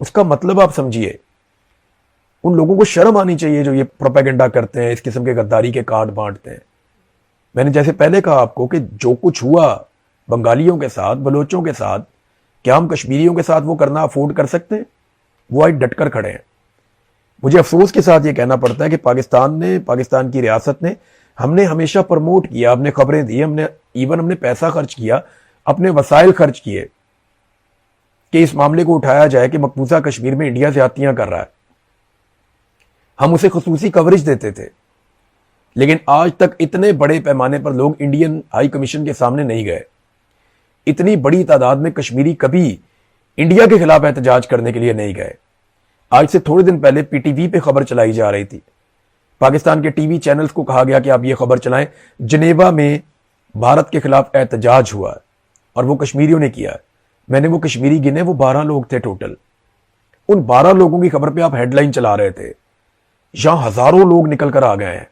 اس کا مطلب آپ سمجھیے. ان لوگوں کو شرم آنی چاہیے جو یہ پروپیگنڈا کرتے ہیں, اس قسم کے غداری کے کارڈ بانٹتے ہیں. میں نے جیسے پہلے کہا آپ کو کہ جو کچھ ہوا بنگالیوں کے ساتھ, بلوچوں کے ساتھ, کیا ہم کشمیریوں کے ساتھ وہ کرنا افورڈ کر سکتے ہیں؟ وہ آج ڈٹ کر کھڑے ہیں. مجھے افسوس کے ساتھ یہ کہنا پڑتا ہے کہ پاکستان کی ریاست نے, ہم نے ہمیشہ پروموٹ کیا, ہم نے خبریں دی, ہم نے پیسہ خرچ کیا, اپنے وسائل خرچ کیے کہ اس معاملے کو اٹھایا جائے کہ مقبوضہ کشمیر میں انڈیا زیادتیاں کر رہا ہے. ہم اسے خصوصی کوریج دیتے تھے, لیکن آج تک اتنے بڑے پیمانے پر لوگ انڈین ہائی کمیشن کے سامنے نہیں گئے. اتنی بڑی تعداد میں کشمیری کبھی انڈیا کے خلاف احتجاج کرنے کے لیے نہیں گئے. آج سے تھوڑے دن پہلے پی ٹی وی پہ خبر چلائی جا رہی تھی, پاکستان کے ٹی وی چینلز کو کہا گیا کہ آپ یہ خبر چلائیں, جنیوا میں بھارت کے خلاف احتجاج ہوا ہے اور وہ کشمیریوں نے کیا ہے. میں نے وہ کشمیری گنے, وہ 12 لوگ تھے ٹوٹل. ان 12 لوگوں کی خبر پہ آپ ہیڈ لائن چلا رہے تھے, یہاں ہزاروں لوگ نکل کر آ گئے ہیں.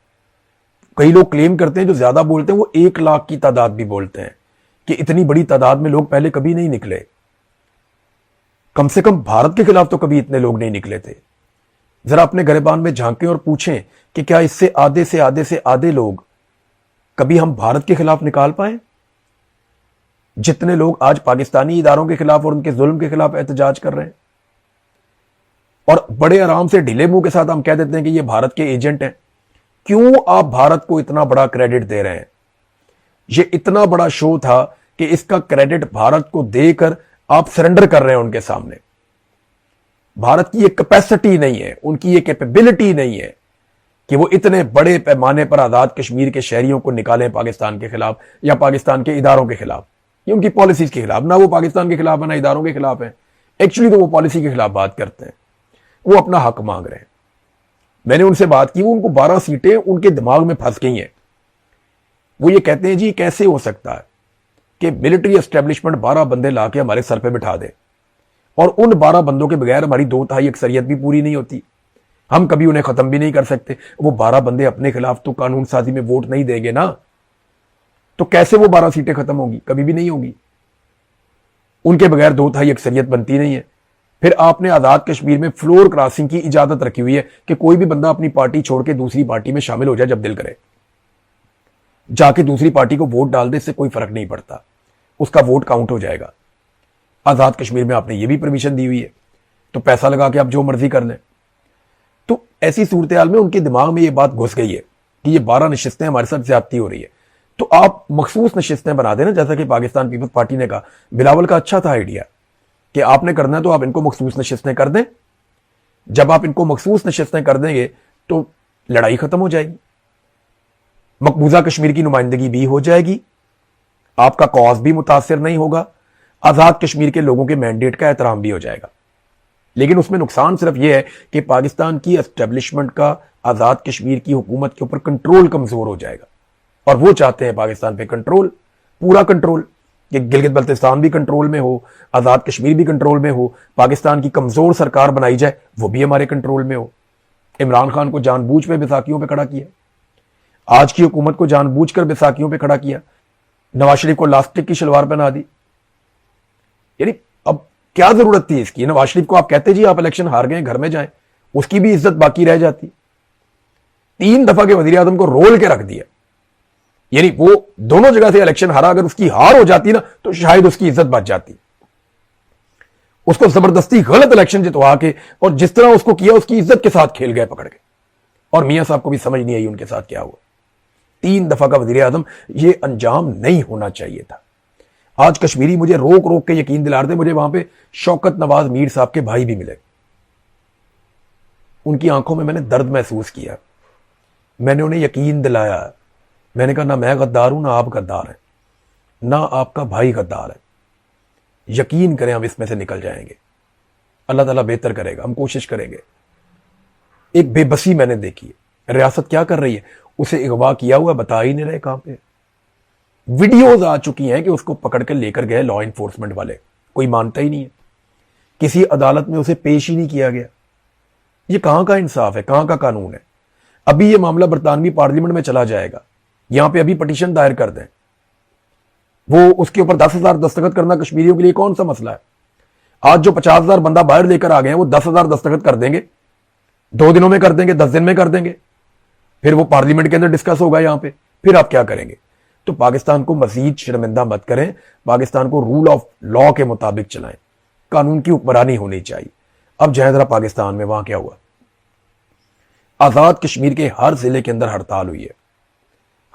کئی لوگ کلیم کرتے ہیں, جو زیادہ بولتے ہیں وہ 1 لاکھ کی تعداد بھی بولتے ہیں کہ اتنی بڑی تعداد میں لوگ پہلے کبھی نہیں نکلے. کم سے کم بھارت کے خلاف تو کبھی اتنے لوگ نہیں نکلے تھے. ذرا اپنے گریبان میں جھانکیں اور پوچھیں کہ کیا اس سے آدھے لوگ کبھی ہم بھارت کے خلاف نکال پائیں؟ جتنے لوگ آج پاکستانی اداروں کے خلاف اور ان کے ظلم کے خلاف احتجاج کر رہے ہیں, اور بڑے آرام سے ڈھیلے منہ کے ساتھ ہم کہہ دیتے ہیں کہ یہ بھارت کے ایجنٹ ہیں. کیوں آپ بھارت کو اتنا بڑا کریڈٹ دے رہے ہیں؟ یہ اتنا بڑا شو تھا کہ اس کا کریڈٹ بھارت کو دے کر آپ سرنڈر کر رہے ہیں ان کے سامنے. بھارت کی یہ کیپیسٹی نہیں ہے, ان کی یہ کیپیبلٹی نہیں ہے کہ وہ اتنے بڑے پیمانے پر آزاد کشمیر کے شہریوں کو نکالیں پاکستان کے خلاف یا پاکستان کے اداروں کے خلاف یا ان کی پالیسیز کے خلاف. نہ وہ پاکستان کے خلاف ہیں, نہ اداروں کے خلاف ہیں. ایکچولی تو وہ پالیسی کے خلاف بات کرتے ہیں, وہ اپنا حق مانگ رہے ہیں. میں نے ان سے بات کی, وہ ان کو 12 سیٹیں ان کے دماغ میں پھنس گئی ہیں. وہ یہ کہتے ہیں جی کیسے ہو سکتا ہے کہ ملٹری اسٹیبلشمنٹ 12 بندے لا کے ہمارے سر پہ بٹھا دے, اور ان 12 بندوں کے بغیر ہماری 2/3 اکثریت بھی پوری نہیں ہوتی, ہم کبھی انہیں ختم بھی نہیں کر سکتے. وہ 12 بندے اپنے خلاف تو قانون سازی میں ووٹ نہیں دیں گے نا, تو کیسے وہ 12 سیٹیں ختم ہوگی؟ کبھی بھی نہیں ہوگی. ان کے بغیر 2/3 اکثریت بنتی نہیں ہے. پھر آپ نے آزاد کشمیر میں فلور کراسنگ کی اجازت رکھی ہوئی ہے کہ کوئی بھی بندہ اپنی پارٹی چھوڑ کے دوسری پارٹی میں شامل ہو جائے جب دل کرے, جا کے دوسری پارٹی کو ووٹ ڈال دے, اس سے کوئی فرق نہیں پڑتا, اس کا ووٹ کاؤنٹ ہو جائے گا. آزاد کشمیر میں آپ نے یہ بھی پرمیشن دی ہوئی ہے, تو پیسہ لگا کے آپ جو مرضی کر لیں. تو ایسی صورتحال میں ان کے دماغ میں یہ بات گھس گئی ہے کہ یہ 12 نشستیں ہمارے ساتھ زیادتی ہو رہی ہے, تو آپ مخصوص نشستیں بنا دیں نا, جیسا کہ پاکستان پیپلز پارٹی نے کہا. بلاول کا اچھا تھا آئیڈیا کہ آپ نے کرنا ہے تو آپ ان کو مخصوص نشستیں کر دیں. جب آپ ان کو مخصوص نشستیں کر دیں گے تو لڑائی ختم ہو جائے گی, مقبوضہ کشمیر کی نمائندگی بھی ہو جائے گی, آپ کا کاز بھی متاثر نہیں ہوگا, آزاد کشمیر کے لوگوں کے مینڈیٹ کا احترام بھی ہو جائے گا. لیکن اس میں نقصان صرف یہ ہے کہ پاکستان کی اسٹیبلشمنٹ کا آزاد کشمیر کی حکومت کے اوپر کنٹرول کمزور ہو جائے گا, اور وہ چاہتے ہیں پاکستان پہ کنٹرول, پورا کنٹرول, کہ گلگت بلتستان بھی کنٹرول میں ہو, آزاد کشمیر بھی کنٹرول میں ہو, پاکستان کی کمزور سرکار بنائی جائے وہ بھی ہمارے کنٹرول میں ہو. عمران خان کو جان بوجھ پہ بیساکھیوں پہ کھڑا کیا, آج کی حکومت کو جان بوجھ کر بیساکھیوں پہ کھڑا کیا, نواز شریف کو لاسٹک کی شلوار پہنا دی. یعنی اب کیا ضرورت تھی اس کی؟ نواز شریف کو آپ کہتے جی آپ الیکشن ہار گئے, گھر میں جائیں, اس کی بھی عزت باقی رہ جاتی. 3 دفعہ کے وزیر اعظم کو رول کے رکھ دیا, یعنی وہ دونوں جگہ سے الیکشن ہارا, اگر اس کی ہار ہو جاتی نا تو شاید اس کی عزت بچ جاتی. اس کو زبردستی غلط الیکشن جتوا کے, اور جس طرح اس کو کیا اس کی عزت کے ساتھ کھیل گئے پکڑ کے, اور میاں صاحب کو بھی سمجھ نہیں آئی ان کے ساتھ کیا ہوا. 3 دفعہ کا وزیر اعظم, یہ انجام نہیں ہونا چاہیے تھا. آج کشمیری مجھے روک روک کے یقین دلا رہے تھے, مجھے وہاں پہ شوکت نواز میر صاحب کے بھائی بھی ملے, ان کی آنکھوں میں میں نے درد محسوس کیا, میں نے انہیں یقین دلایا. میں نے کہا نہ میں غدار ہوں, نہ آپ غدار ہیں, نہ آپ کا بھائی غدار ہے, یقین کریں ہم اس میں سے نکل جائیں گے, اللہ تعالیٰ بہتر کرے گا, ہم کوشش کریں گے. ایک بے بسی میں نے دیکھی ہے, ریاست کیا کر رہی ہے, اسے اغوا کیا ہوا بتا ہی نہیں رہے کہاں پہ. ویڈیوز آ چکی ہیں کہ اس کو پکڑ کے لے کر گئے لا انفورسمنٹ والے, کوئی مانتا ہی نہیں ہے, کسی عدالت میں اسے پیش ہی نہیں کیا گیا. یہ کہاں کا انصاف ہے, کہاں کا قانون ہے؟ ابھی یہ معاملہ برطانوی پارلیمنٹ میں چلا جائے گا, یہاں پہ ابھی پٹیشن دائر کر دیں, وہ اس کے اوپر 10,000 دستخط کرنا کشمیریوں کے لیے کون سا مسئلہ ہے؟ آج جو 50,000 بندہ باہر لے کر آ گئے ہیں وہ 10,000 دستخط کر دیں گے، 2 دنوں میں کر دیں گے، 10 دن میں کر دیں گے، پھر وہ پارلیمنٹ کے اندر ڈسکس ہوگا یہاں پہ، پھر آپ کیا کریں گے؟ تو پاکستان کو مزید شرمندہ مت کریں، پاکستان کو رول آف لا کے مطابق چلائیں، قانون کی حکمرانی ہونی چاہیے۔ اب جائیں ذرا پاکستان میں وہاں کیا ہوا۔ آزاد کشمیر کے ہر ضلع کے اندر ہڑتال ہوئی ہے،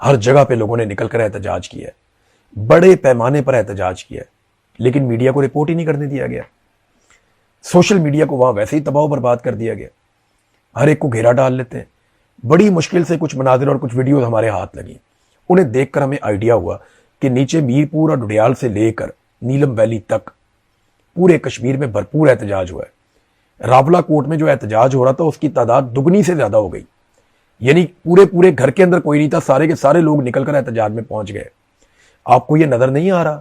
ہر جگہ پہ لوگوں نے نکل کر احتجاج کیا ہے، بڑے پیمانے پر احتجاج کیا ہے، لیکن میڈیا کو رپورٹ ہی نہیں کرنے دیا گیا۔ سوشل میڈیا کو وہاں ویسے ہی تباہ و برباد کر دیا گیا، ہر ایک کو گھیرا ڈال لیتے ہیں۔ بڑی مشکل سے کچھ مناظر اور کچھ ویڈیوز ہمارے ہاتھ لگی، انہیں دیکھ کر ہمیں آئیڈیا ہوا کہ نیچے میرپور اور ڈڈیال سے لے کر نیلم ویلی تک پورے کشمیر میں بھرپور احتجاج ہوا ہے۔ راولا کوٹ میں جو احتجاج ہو رہا تھا اس کی تعداد دگنی سے زیادہ ہو گئی، یعنی پورے گھر کے اندر کوئی نہیں تھا، سارے کے سارے لوگ نکل کر احتجاج میں پہنچ گئے۔ آپ کو یہ نظر نہیں آ رہا؟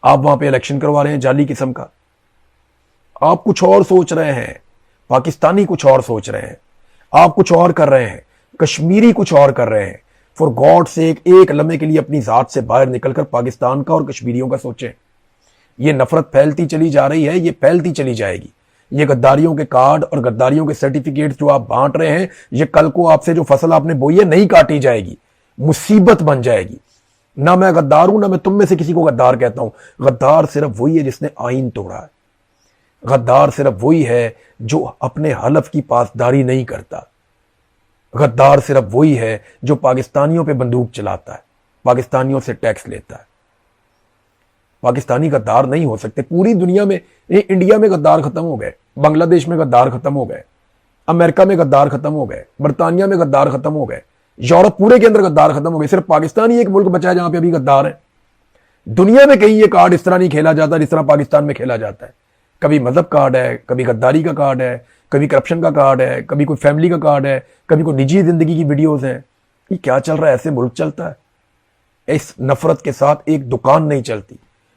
آپ وہاں پہ الیکشن کروا رہے ہیں جعلی قسم کا، آپ کچھ اور سوچ رہے ہیں، پاکستانی کچھ اور سوچ رہے ہیں، آپ کچھ اور کر رہے ہیں، کشمیری کچھ اور کر رہے ہیں۔ فار گاڈ سے ایک لمحے کے لیے اپنی ذات سے باہر نکل کر پاکستان کا اور کشمیریوں کا سوچیں۔ یہ نفرت پھیلتی چلی جا رہی ہے، یہ پھیلتی چلی جائے گی۔ یہ غداریوں کے کارڈ اور غداریوں کے سرٹیفکیٹ جو آپ بانٹ رہے ہیں، یہ کل کو آپ سے جو فصل آپ نے بوئی ہے نہیں کاٹی جائے گی، مصیبت بن جائے گی۔ نہ میں غدار ہوں، نہ میں تم میں سے کسی کو غدار کہتا ہوں۔ غدار صرف وہی ہے جس نے آئین توڑا ہے، غدار صرف وہی ہے جو اپنے حلف کی پاسداری نہیں کرتا، غدار صرف وہی ہے جو پاکستانیوں پہ بندوق چلاتا ہے، پاکستانیوں سے ٹیکس لیتا ہے۔ پاکستانی غدار نہیں ہو سکتے۔ پوری دنیا میں، انڈیا میں غدار ختم ہو گئے، بنگلہ دیش میں غدار ختم ہو گئے، امریکہ میں غدار ختم ہو گئے، برطانیہ میں غدار ختم ہو گئے، یورپ پورے کے اندر غدار ختم ہو گئے۔ صرف پاکستان ہی ایک ملک بچا ہے جہاں پہ ابھی غدار ہیں۔ دنیا میں کہیں یہ کارڈ اس طرح نہیں کھیلا جاتا جس طرح پاکستان میں کھیلا جاتا ہے۔ کبھی مذہب کارڈ ہے، کبھی غداری کا کارڈ ہے، کبھی کرپشن کا کارڈ ہے، کبھی کوئی فیملی کا کارڈ ہے، کبھی کوئی نجی زندگی کی ویڈیوز ہیں۔ یہ کیا چل رہا ہے؟ ایسے ملک چلتا ہے؟ اس نفرت کے ساتھ ایک دکان نہیں چلتی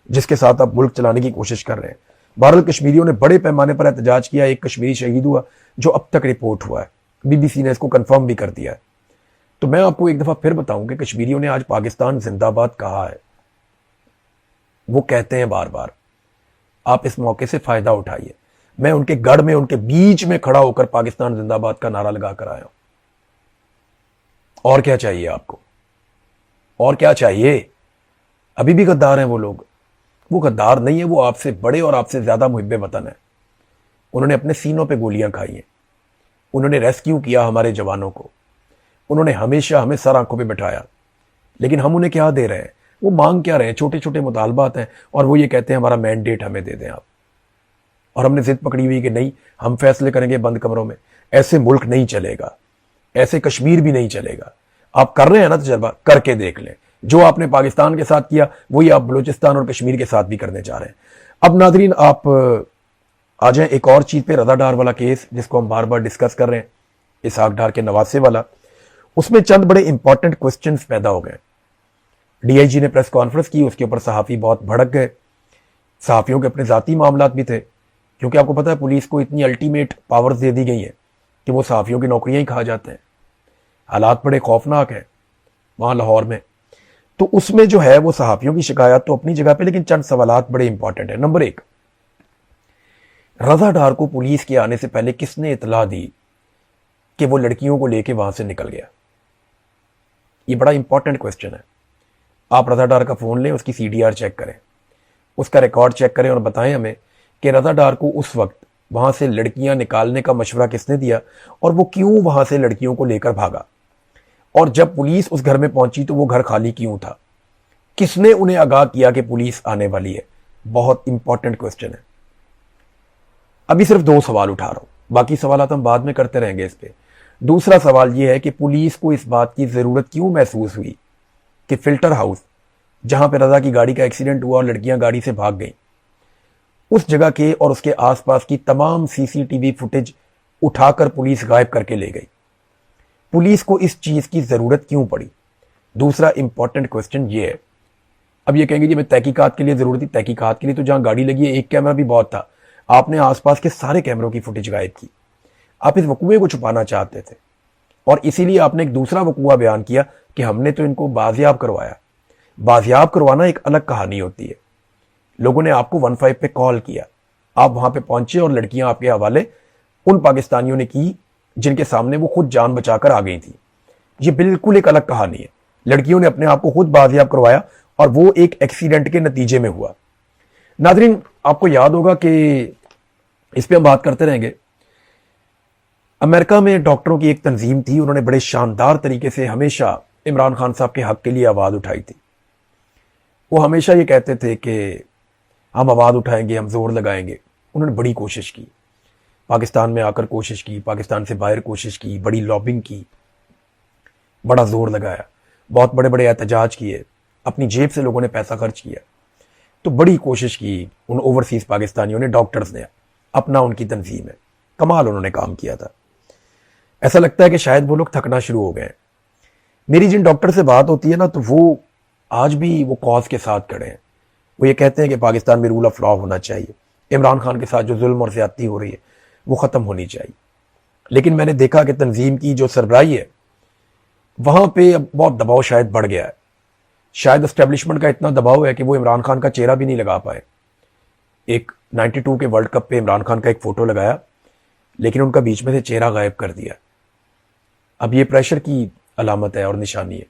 جس کے ساتھ آپ ملک چلانے کی کوشش کر رہے ہیں۔ بہرحال کشمیریوں نے بڑے پیمانے پر احتجاج کیا، ایک کشمیری شہید ہوا جو اب تک رپورٹ ہوا ہے، بی بی سی نے اس کو کنفرم بھی کر دیا ہے۔ تو میں آپ کو ایک دفعہ پھر بتاؤں کہ کشمیریوں نے آج پاکستان زندہ باد کہا ہے، وہ کہتے ہیں بار بار۔ آپ اس موقع سے فائدہ اٹھائیے۔ میں ان کے گڑھ میں، ان کے بیچ میں کھڑا ہو کر پاکستان زندہ باد کا نعرہ لگا کر آیا ہوں۔ اور کیا چاہیے آپ کو؟ اور کیا چاہیے؟ ابھی بھی غدار ہیں وہ لوگ؟ وہ غدار نہیں ہے، وہ آپ سے بڑے اور آپ سے زیادہ محب وطن ہیں۔ انہوں نے اپنے سینوں پہ گولیاں کھائی ہیں، انہوں نے ریسکیو کیا ہمارے جوانوں کو، انہوں نے ہمیشہ ہمیں سر آنکھوں پہ بٹھایا، لیکن ہم انہیں کیا دے رہے ہیں؟ وہ مانگ کیا رہے ہیں؟ چھوٹے چھوٹے مطالبات ہیں، اور وہ یہ کہتے ہیں ہمارا مینڈیٹ ہمیں دے دیں آپ۔ اور ہم نے ضد پکڑی ہوئی کہ نہیں، ہم فیصلے کریں گے بند کمروں میں۔ ایسے ملک نہیں چلے گا، ایسے کشمیر بھی نہیں چلے گا۔ آپ کر رہے ہیں نا تجربہ، کر کے دیکھ لیں۔ جو آپ نے پاکستان کے ساتھ کیا وہی آپ بلوچستان اور کشمیر کے ساتھ بھی کرنے جا رہے ہیں۔ اب ناظرین آپ آ جائیں ایک اور چیز پہ، رضا ڈار والا کیس جس کو ہم بار بار ڈسکس کر رہے ہیں، اسحاق ڈار کے نواسے والا۔ اس میں چند بڑے امپورٹنٹ کوسچنز پیدا ہو گئے۔ ڈی آئی جی نے پریس کانفرنس کی، اس کے اوپر صحافی بہت بھڑک گئے۔ صحافیوں کے اپنے ذاتی معاملات بھی تھے، کیونکہ آپ کو پتا ہے پولیس کو اتنی الٹیمیٹ پاورز دے دی گئی ہیں کہ وہ صحافیوں کی نوکریاں ہی کھا جاتے ہیں۔ حالات بڑے خوفناک ہیں وہاں لاہور میں۔ تو اس میں جو ہے وہ صحافیوں کی شکایات تو اپنی جگہ پہ، لیکن چند سوالات بڑے امپورٹنٹ ہیں۔ نمبر 1، رضا ڈار کو پولیس کے آنے سے پہلے کس نے اطلاع دی کہ وہ لڑکیوں کو لے کے وہاں سے نکل گیا؟ یہ بڑا امپورٹنٹ کوسچن ہے۔ آپ رضا ڈار کا فون لیں، اس کی سی ڈی آر چیک کریں، اس کا ریکارڈ چیک کریں اور بتائیں ہمیں کہ رضا ڈار کو اس وقت وہاں سے لڑکیاں نکالنے کا مشورہ کس نے دیا، اور وہ کیوں وہاں سے لڑکیوں کو لے کر بھاگا، اور جب پولیس اس گھر میں پہنچی تو وہ گھر خالی کیوں تھا، کس نے انہیں آگاہ کیا کہ پولیس آنے والی ہے؟ بہت امپورٹنٹ کوسچن ہے۔ ابھی صرف 2 سوال اٹھا رہا ہوں، باقی سوالات ہم بعد میں کرتے رہیں گے اس پہ۔ دوسرا سوال یہ ہے کہ پولیس کو اس بات کی ضرورت کیوں محسوس ہوئی کہ فلٹر ہاؤس جہاں پہ رضا کی گاڑی کا ایکسیڈنٹ ہوا اور لڑکیاں گاڑی سے بھاگ گئیں، اس جگہ کے اور اس کے آس پاس کی تمام سی سی ٹی وی فوٹیج اٹھا کر پولیس غائب کر کے لے گئی؟ پولیس کو اس چیز کی ضرورت کیوں پڑی؟ دوسرا امپورٹنٹ کوسچن یہ ہے۔ اب یہ کہیں گے جی میں تحقیقات کے لیے ضرورت تھی، تحقیقات کے لیے تو جہاں گاڑی لگی ہے ایک کیمرہ بھی بہت تھا، آپ نے آس پاس کے سارے کیمروں کی فوٹیج غائب کی۔ آپ اس وقوعے کو چھپانا چاہتے تھے، اور اسی لیے آپ نے ایک دوسرا وقوعہ بیان کیا کہ ہم نے تو ان کو بازیاب کروایا۔ بازیاب کروانا ایک الگ کہانی ہوتی ہے۔ لوگوں نے آپ کو 15 پہ کال کیا، آپ وہاں پہ پہنچے اور لڑکیاں آپ کے حوالے ان پاکستانیوں نے کی جن کے سامنے وہ خود جان بچا کر آ گئی تھی. یہ بالکل ایک الگ کہانی ہے. لڑکیوں نے اپنے آپ کو خود بازیاب کروایا اور وہ ایک ایکسیڈنٹ کے نتیجے میں ہوا. ناظرین آپ کو یاد ہوگا کہ اس پہ ہم بات کرتے رہیں گے. امریکہ میں ڈاکٹروں کی ایک تنظیم تھی, انہوں نے بڑے شاندار طریقے سے ہمیشہ عمران خان صاحب کے حق کے لیے آواز اٹھائی تھی. وہ ہمیشہ یہ کہتے تھے کہ ہم آواز اٹھائیں گے, ہم زور لگائیں گے. انہوں نے بڑی کوشش کی, پاکستان میں آ کر کوشش کی, پاکستان سے باہر کوشش کی, بڑی لابنگ کی, بڑا زور لگایا, بہت بڑے بڑے احتجاج کیے, اپنی جیب سے لوگوں نے پیسہ خرچ کیا. تو بڑی کوشش کی ان اوورسیز پاکستانیوں نے, ڈاکٹرز نے, اپنا ان کی تنظیم ہے, کمال انہوں نے کام کیا تھا. ایسا لگتا ہے کہ شاید وہ لوگ تھکنا شروع ہو گئے ہیں. میری جن ڈاکٹر سے بات ہوتی ہے نا, تو وہ آج بھی وہ کاز کے ساتھ کھڑے ہیں. وہ یہ کہتے ہیں کہ پاکستان میں رول آف لا ہونا چاہیے, عمران خان کے ساتھ جو ظلم اور زیادتی ہو رہی ہے وہ ختم ہونی چاہیے. لیکن میں نے دیکھا کہ تنظیم کی جو سربراہی ہے وہاں پہ اب بہت دباؤ شاید بڑھ گیا ہے. شاید اسٹیبلشمنٹ کا اتنا دباؤ ہے کہ وہ عمران خان کا چہرہ بھی نہیں لگا پائے. ایک 92 کے ورلڈ کپ پہ عمران خان کا ایک فوٹو لگایا, لیکن ان کا بیچ میں سے چہرہ غائب کر دیا. اب یہ پریشر کی علامت ہے اور نشانی ہے.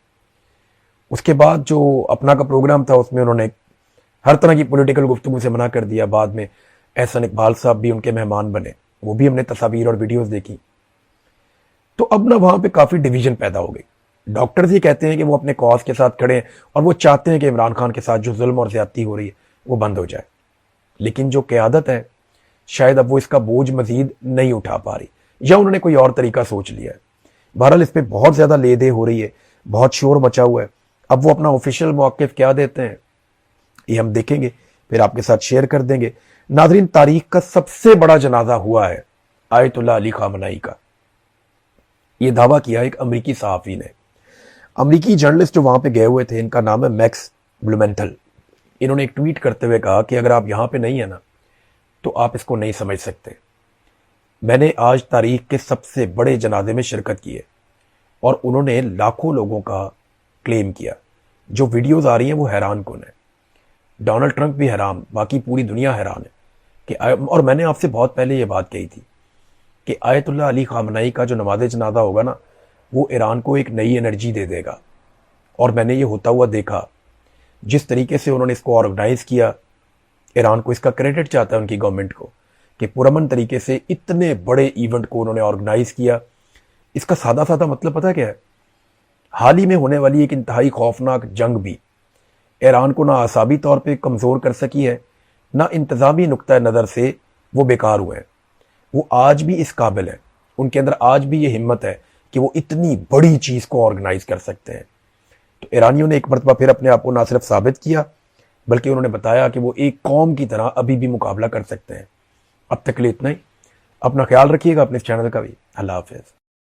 اس کے بعد جو اپنا کا پروگرام تھا اس میں انہوں نے ہر طرح کی پولیٹیکل گفتگو سے منع کر دیا. بعد میں احسن اقبال صاحب بھی ان کے مہمان بنے, وہ بھی ہم نے تصاویر اور ویڈیوز دیکھی. تو اب نہ وہاں پہ کافی ڈویژن پیدا ہو گئی. ڈاکٹرز یہ کہتے ہیں کہ وہ اپنے کاز کے ساتھ کھڑے ہیں اور وہ چاہتے ہیں کہ عمران خان کے ساتھ جو ظلم اور زیادتی ہو رہی ہے وہ بند ہو جائے. لیکن جو قیادت ہے شاید اب وہ اس کا بوجھ مزید نہیں اٹھا پا رہی, یا انہوں نے کوئی اور طریقہ سوچ لیا ہے. بہرحال اس پہ بہت زیادہ لے دے ہو رہی ہے, بہت شور مچا ہوا ہے. اب وہ اپنا آفیشیل موقف کیا دیتے ہیں یہ ہم دیکھیں گے, پھر آپ کے ساتھ شیئر کر دیں گے. ناظرین تاریخ کا سب سے بڑا جنازہ ہوا ہے آیت اللہ علی خامنہئی کا. یہ دعویٰ کیا ایک امریکی صحافی نے. امریکی جرنلسٹ جو وہاں پہ گئے ہوئے تھے, ان کا نام ہے میکس بلومینتھل. انہوں نے ایک ٹویٹ کرتے ہوئے کہا کہ اگر آپ یہاں پہ نہیں ہیں نا تو آپ اس کو نہیں سمجھ سکتے. میں نے آج تاریخ کے سب سے بڑے جنازے میں شرکت کی ہے, اور انہوں نے لاکھوں لوگوں کا کلیم کیا. جو ویڈیوز آ رہی ہیں وہ حیران کن ہے. ڈونلڈ ٹرمپ بھی حیران, باقی پوری دنیا حیران ہے کہ اور میں نے آپ سے بہت پہلے یہ بات کہی تھی کہ آیت اللہ علی خامنہئی کا جو نماز جنازہ ہوگا نا وہ ایران کو ایک نئی انرجی دے دے گا. اور میں نے یہ ہوتا ہوا دیکھا, جس طریقے سے انہوں نے اس کو آرگنائز کیا. ایران کو اس کا کریڈٹ چاہتا ہے ان کی گورنمنٹ کو کہ پرامن طریقے سے اتنے بڑے ایونٹ کو انہوں نے آرگنائز کیا. اس کا سادہ سادہ مطلب پتہ کیا ہے؟ حال ہی میں ہونے والی ایک انتہائی خوفناک جنگ بھی ایران کو نہ اعصابی طور پہ کمزور کر سکی ہے, نہ انتظامی نقطہ نظر سے وہ بیکار ہوئے ہیں. وہ آج بھی اس قابل ہیں, ان کے اندر آج بھی یہ ہمت ہے کہ وہ اتنی بڑی چیز کو آرگنائز کر سکتے ہیں. تو ایرانیوں نے ایک مرتبہ پھر اپنے آپ کو نہ صرف ثابت کیا بلکہ انہوں نے بتایا کہ وہ ایک قوم کی طرح ابھی بھی مقابلہ کر سکتے ہیں. اب تک کے لیے اتنا ہی. اپنا خیال رکھیے گا, اپنے چینل کا بھی. اللہ حافظ.